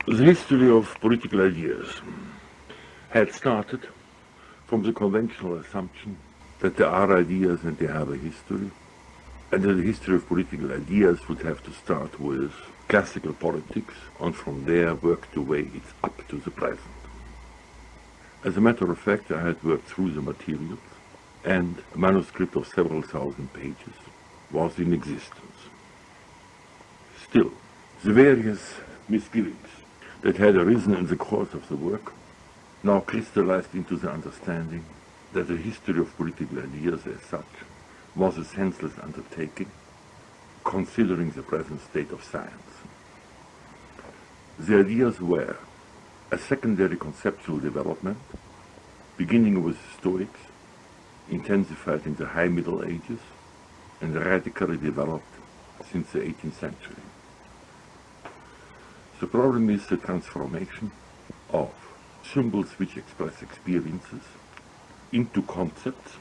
The history of political ideas had started from the conventional assumption that there are ideas and they have a history, and that the history of political ideas would have to start with classical politics, and from there work the way it's up to the present. As a matter of fact, I had worked through the materials, and a manuscript of several thousand pages was in existence. Still, the various misgivings that had arisen in the course of the work now crystallized into the understanding that the history of political ideas as such was a senseless undertaking, considering the present state of science. The ideas were a secondary conceptual development, beginning with the Stoics, intensified in the High Middle Ages, and radically developed since the 18th century. The problem is the transformation of symbols which express experiences into concepts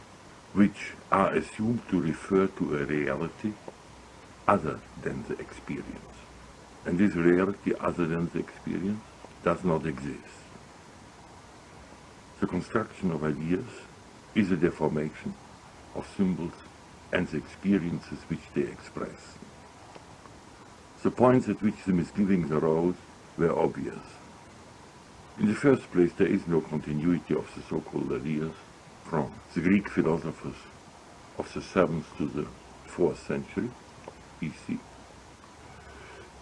which are assumed to refer to a reality other than the experience. And this reality other than the experience does not exist. The construction of ideas is a deformation of symbols and the experiences which they express. The points at which the misgivings arose were obvious. In the first place, there is no continuity of the so-called ideas from the Greek philosophers of the 7th to the 4th century BC,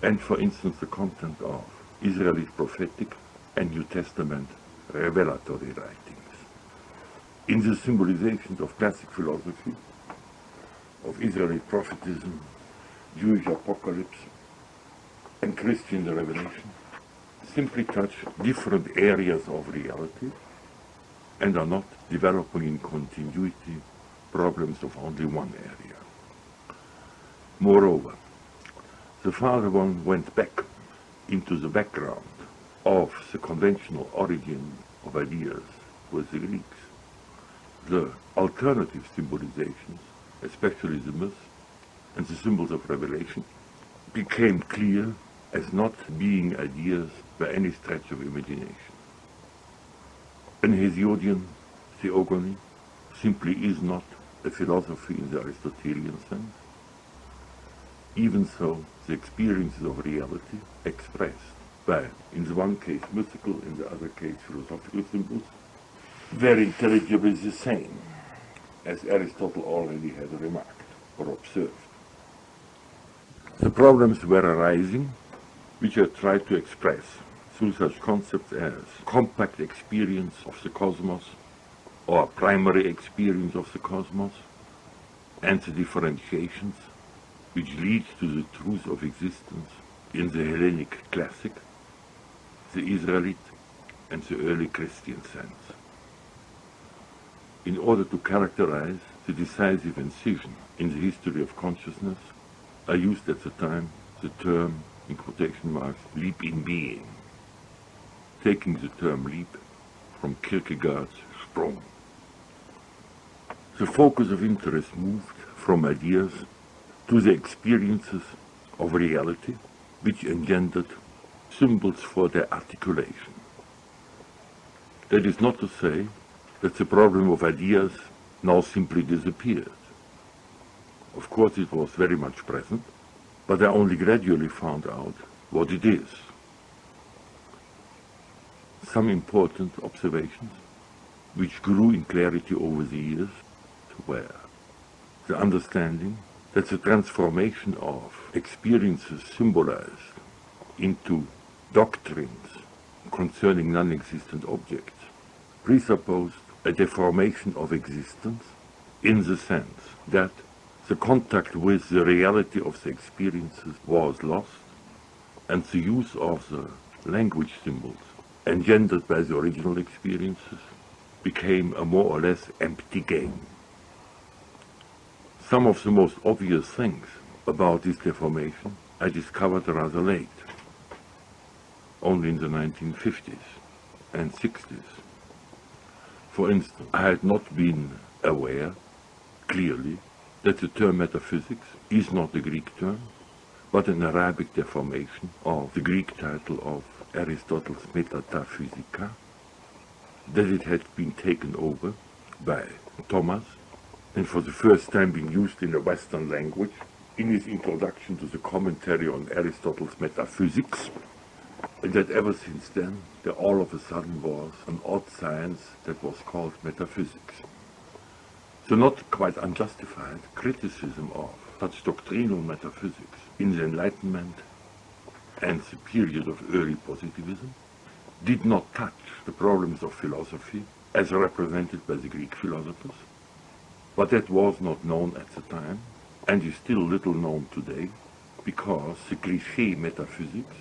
and for instance the content of Israelite prophetic and New Testament revelatory writings. In the symbolizations of classic philosophy, of Israelite prophetism, Jewish apocalypse, and Christian revelation, simply touch different areas of reality and are not developing in continuity problems of only one area. Moreover, the farther one went back into the background of the conventional origin of ideas with the Greeks, the alternative symbolizations, especially the myths and the symbols of revelation, became clear as not being ideas by any stretch of imagination. An Hesiodian theogony simply is not a philosophy in the Aristotelian sense. Even so, the experiences of reality expressed by, in the one case mythical, in the other case philosophical symbols, were intelligibly the same, as Aristotle already had remarked or observed. The problems were arising, which I tried to express through such concepts as compact experience of the cosmos, or primary experience of the cosmos, and the differentiations which lead to the truth of existence in the Hellenic classic, the Israelite, and the early Christian sense. In order to characterize the decisive incision in the history of consciousness, I used at the time the term, in quotation marks, leap in being, taking the term leap from Kierkegaard's Sprung. The focus of interest moved from ideas to the experiences of reality, which engendered symbols for their articulation. That is not to say that the problem of ideas now simply disappeared. Of course it was very much present, but I only gradually found out what it is. Some important observations, which grew in clarity over the years, were the understanding that the transformation of experiences symbolized into doctrines concerning non-existent objects presupposed a deformation of existence in the sense that the contact with the reality of the experiences was lost, and the use of the language symbols engendered by the original experiences became a more or less empty game. Some of the most obvious things about this deformation I discovered rather late, only in the 1950s and 60s. For instance, I had not been aware, clearly, that the term metaphysics is not a Greek term, but an Arabic deformation of the Greek title of Aristotle's Metaphysica, that it had been taken over by Thomas and for the first time being used in a Western language in his introduction to the commentary on Aristotle's Metaphysics, and that ever since then there all of a sudden was an odd science that was called metaphysics. The not quite unjustified criticism of such doctrinal metaphysics in the Enlightenment and the period of early positivism did not touch the problems of philosophy as represented by the Greek philosophers, but that was not known at the time and is still little known today because the cliché metaphysics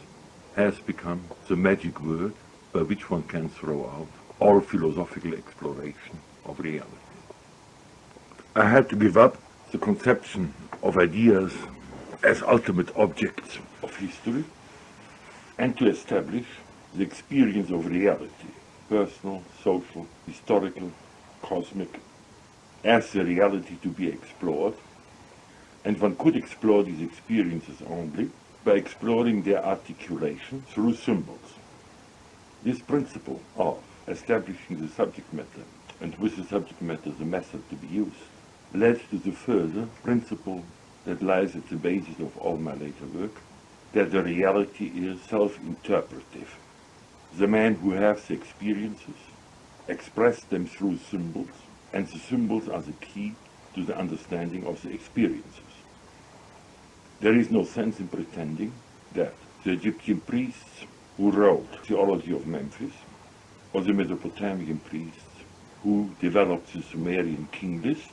has become the magic word by which one can throw out all philosophical exploration of reality. I had to give up the conception of ideas as ultimate objects of history and to establish the experience of reality, personal, social, historical, cosmic, as the reality to be explored, and one could explore these experiences only by exploring their articulation through symbols. This principle of establishing the subject matter and with the subject matter the method to be used led to the further principle that lies at the basis of all my later work, that the reality is self-interpretive. The man who has the experiences express them through symbols, and the symbols are the key to the understanding of the experiences. There is no sense in pretending that the Egyptian priests who wrote Theology of Memphis, or the Mesopotamian priests who developed the Sumerian king list,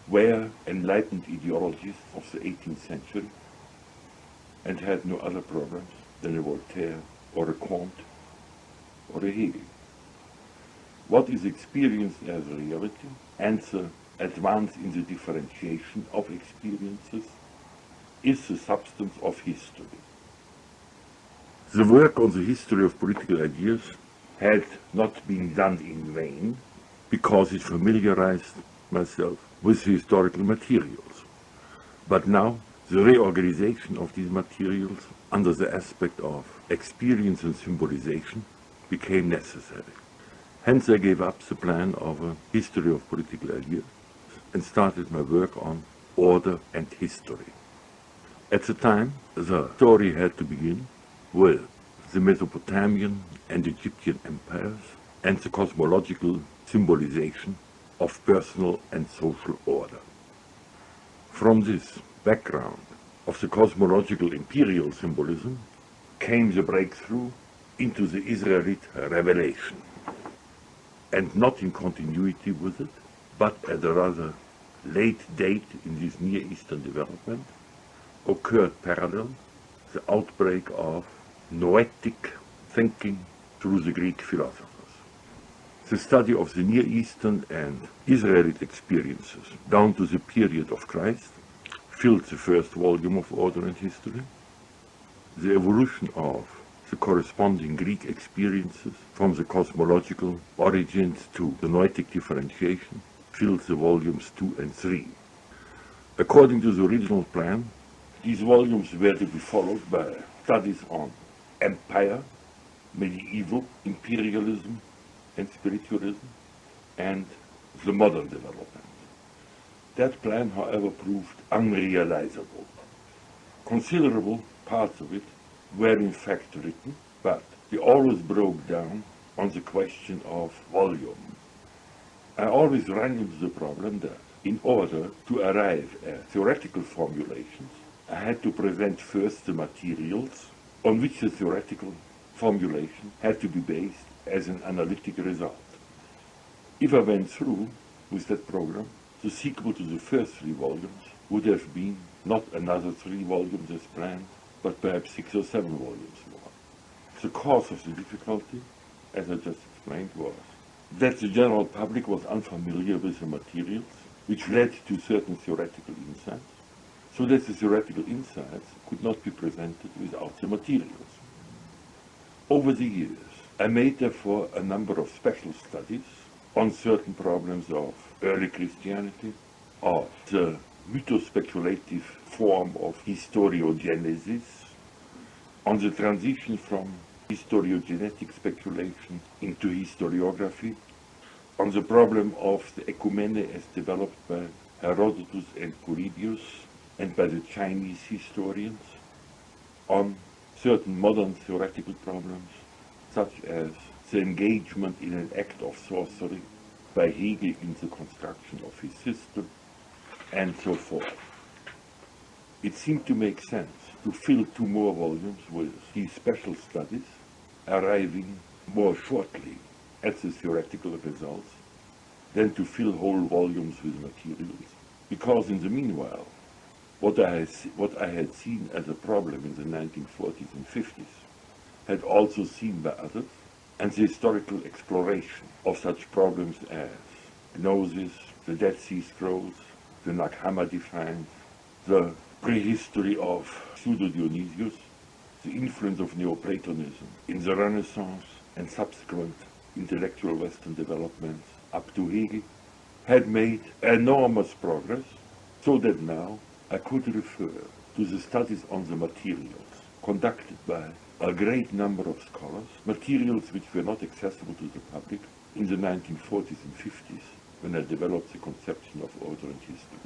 were enlightened ideologists of the 18th century and had no other programs than a Voltaire or a Comte or a Hegel. What is experienced as reality? Answer: advance in the differentiation of experiences is the substance of history. The work on the history of political ideas had not been done in vain because it familiarized myself with the historical materials. But now the reorganization of these materials under the aspect of experience and symbolization became necessary. Hence I gave up the plan of a history of political ideas and started my work on order and history. At the time, the story had to begin with the Mesopotamian and Egyptian empires and the cosmological symbolization of personal and social order. From this background of the cosmological imperial symbolism came the breakthrough into the Israelite revelation, and not in continuity with it, but at a rather late date in this Near Eastern development, occurred parallel the outbreak of noetic thinking through the Greek philosophers. The study of the Near Eastern and Israelite experiences down to the period of Christ filled the first volume of Order and History. The evolution of the corresponding Greek experiences from the cosmological origins to the noetic differentiation filled the volumes 2 and 3. According to the original plan, these volumes were to be followed by studies on empire, medieval imperialism and spiritualism, and the modern development. That plan, however, proved unrealizable. Considerable parts of it were in fact written, but they always broke down on the question of volume. I always ran into the problem that in order to arrive at theoretical formulations, I had to present first the materials on which the theoretical formulation had to be based as an analytic result. If I went through with that program, the sequel to the first 3 volumes would have been not another 3 volumes as planned, but perhaps 6 or 7 volumes more. The cause of the difficulty, as I just explained, was that the general public was unfamiliar with the materials, which led to certain theoretical insights, so that the theoretical insights could not be presented without the materials. Over the years, I made therefore a number of special studies on certain problems of early Christianity, of the mythospeculative form of historiogenesis, on the transition from historiogenetic speculation into historiography, on the problem of the ecumene as developed by Herodotus and Polybius and by the Chinese historians, on certain modern theoretical problems, such as the engagement in an act of sorcery by Hegel in the construction of his system, and so forth. It seemed to make sense to fill 2 more volumes with these special studies, arriving more shortly at the theoretical results, than to fill whole volumes with materials, because in the meanwhile, what I had seen as a problem in the 1940s and 50s had also seen by others, and the historical exploration of such problems as Gnosis, the Dead Sea Scrolls, the Nag Hammadi finds, the prehistory of Pseudo-Dionysius, the influence of Neoplatonism in the Renaissance and subsequent intellectual Western developments up to Hegel, had made enormous progress, so that now I could refer to the studies on the materials conducted by a great number of scholars, materials which were not accessible to the public in the 1940s and 50s, when I developed the conception of order and history.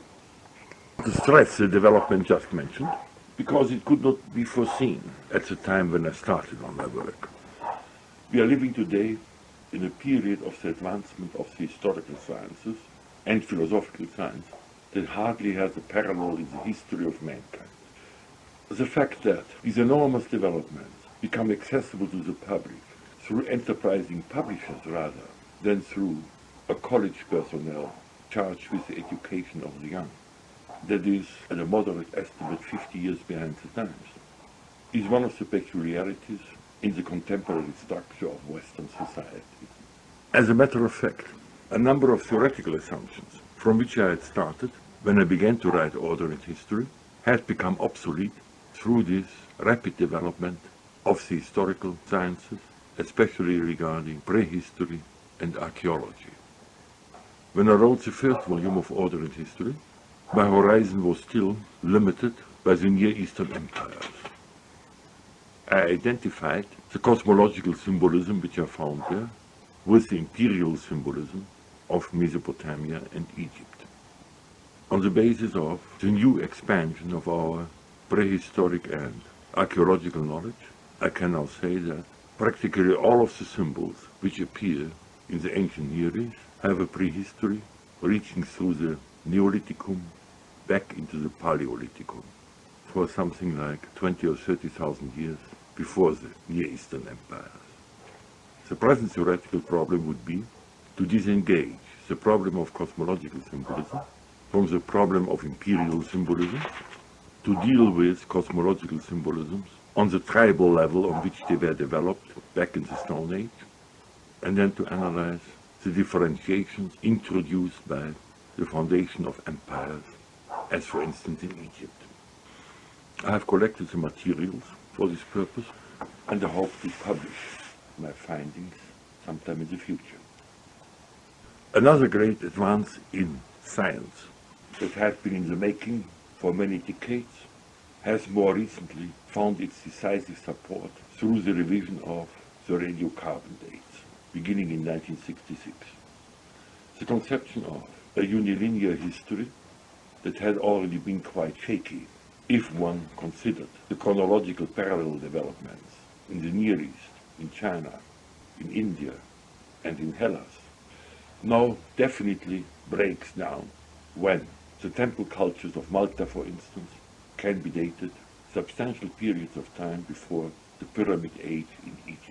To stress the development just mentioned, because it could not be foreseen at the time when I started on my work. We are living today in a period of the advancement of the historical sciences and philosophical science that hardly has a parallel in the history of mankind. The fact that these enormous developments become accessible to the public through enterprising publishers rather than through a college personnel charged with the education of the young, that is, at a moderate estimate 50 years behind the times, is one of the peculiarities in the contemporary structure of Western society. As a matter of fact, a number of theoretical assumptions from which I had started when I began to write Order and History had become obsolete through this rapid development of the historical sciences, especially regarding prehistory and archaeology. When I wrote the first volume of Order and History, my horizon was still limited by the Near Eastern empires. I identified the cosmological symbolism which I found there with the imperial symbolism of Mesopotamia and Egypt. On the basis of the new expansion of our prehistoric and archaeological knowledge, I can now say that practically all of the symbols which appear in the ancient Near East have a prehistory reaching through the Neolithicum back into the Paleolithicum for something like 20 or 30,000 years before the Near Eastern empires. The present theoretical problem would be to disengage the problem of cosmological symbolism from the problem of imperial symbolism, to deal with cosmological symbolisms on the tribal level on which they were developed back in the Stone Age, and then to analyze the differentiations introduced by the foundation of empires, as for instance in Egypt. I have collected the materials for this purpose, and I hope to publish my findings sometime in the future. Another great advance in science that had been in the making for many decades has more recently found its decisive support through the revision of the radiocarbon dates, beginning in 1966. The conception of a unilinear history that had already been quite shaky if one considered the chronological parallel developments in the Near East, in China, in India, and in Hellas, now definitely breaks down when the temple cultures of Malta, for instance, can be dated substantial periods of time before the Pyramid Age in Egypt.